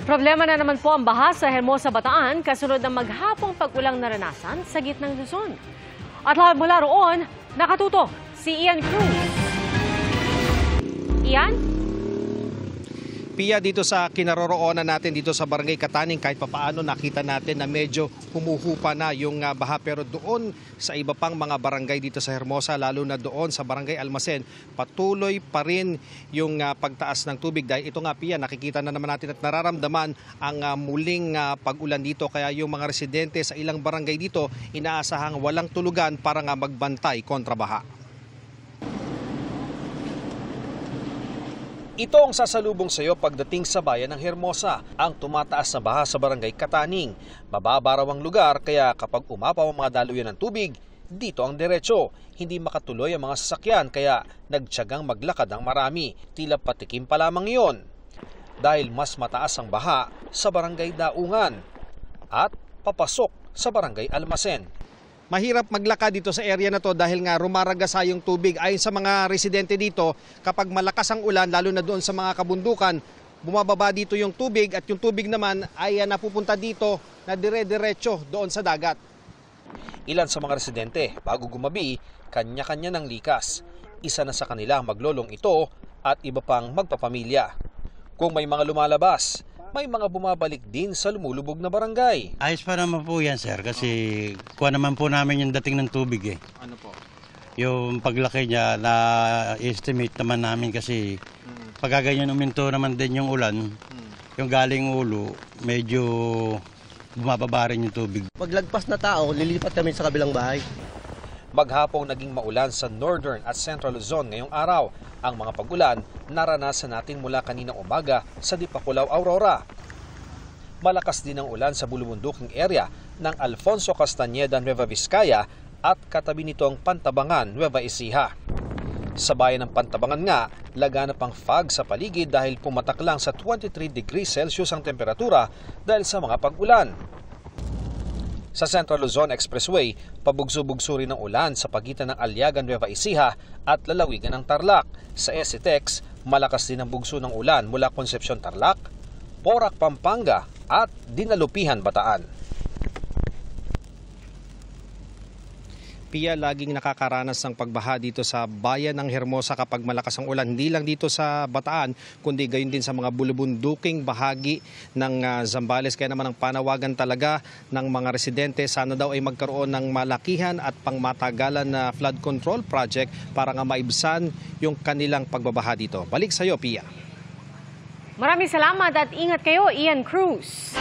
Problema na naman po ang baha sa Hermosa, Bataan kasunod ng maghapong pag-ulang naranasan sa gitnang Luzon. At mula roon, nakatutok si Ian Cruz. Ian? Pia, dito sa kinaroroonan natin dito sa Barangay Kataning, kahit papaano nakita natin na medyo humuhupa na yung baha, pero doon sa iba pang mga barangay dito sa Hermosa, lalo na doon sa Barangay Almacen, patuloy pa rin yung pagtaas ng tubig. Dahil ito nga, Pia, nakikita na naman natin at nararamdaman ang muling pag-ulan dito. Kaya yung mga residente sa ilang barangay dito inaasahang walang tulugan para nga magbantay kontra baha. Ito ang sasalubong sa iyo pagdating sa bayan ng Hermosa, ang tumataas na baha sa Barangay Kataning. Mababa raw ang lugar kaya kapag umapaw ang mga daluyan ng tubig, dito ang diretso. Hindi makatuloy ang mga sasakyan kaya nagtiyagang maglakad ang marami. Tila patikim pa lamang iyon. Dahil mas mataas ang baha sa Barangay Daungan at papasok sa Barangay Almacen. Mahirap maglakad dito sa area na to dahil nga rumaragasa yung tubig. Ayon sa mga residente dito, kapag malakas ang ulan, lalo na doon sa mga kabundukan, bumababa dito yung tubig at yung tubig naman ay napupunta dito na dire-diretso doon sa dagat. Ilan sa mga residente, bago gumabi, kanya-kanya ng likas. Isa na sa kanila maglolong ito at iba pang magpapamilya. Kung may mga lumalabas, may mga bumabalik din sa lumulubog na barangay. Ayos pa naman po yan, sir, kasi kuha naman po namin yung dating ng tubig eh. Ano po? Yung paglaki niya, na-estimate naman namin kasi pag ganyan uminto naman din yung ulan, yung galing ulo, medyo bumababa rin yung tubig. Paglagpas na tao, lilipat kami sa kabilang bahay. Maghapong naging maulan sa Northern at Central Luzon ngayong araw. Ang mga pag-ulan naranasan natin mula kaninang umaga sa Dipakulaw, Aurora. Malakas din ang ulan sa bulubunduking area ng Alfonso Castañeda, Nueva Vizcaya at katabi nitong Pantabangan, Nueva Ecija. Sa bayan ng Pantabangan nga, laganap ang fog sa paligid dahil pumatak lang sa 23 degrees Celsius ang temperatura dahil sa mga pag-ulan. Sa Central Luzon Expressway, pabugso-bugso rin ng ulan sa pagitan ng Aliagan, Nueva Ecija at lalawigan ng Tarlac. Sa SCTEX, malakas din ang bugso ng ulan mula Concepcion, Tarlac, Porac, Pampanga at Dinalupihan, Bataan. Pia, laging nakakaranas ng pagbaha dito sa bayan ng Hermosa kapag malakas ang ulan. Hindi lang dito sa Bataan, kundi gayon din sa mga bulubunduking bahagi ng Zambales. Kaya naman ang panawagan talaga ng mga residente, sana daw ay magkaroon ng malakihan at pangmatagalan na flood control project para nga maibsan yung kanilang pagbabaha dito. Balik sa iyo, Pia. Maraming salamat at ingat kayo, Ian Cruz.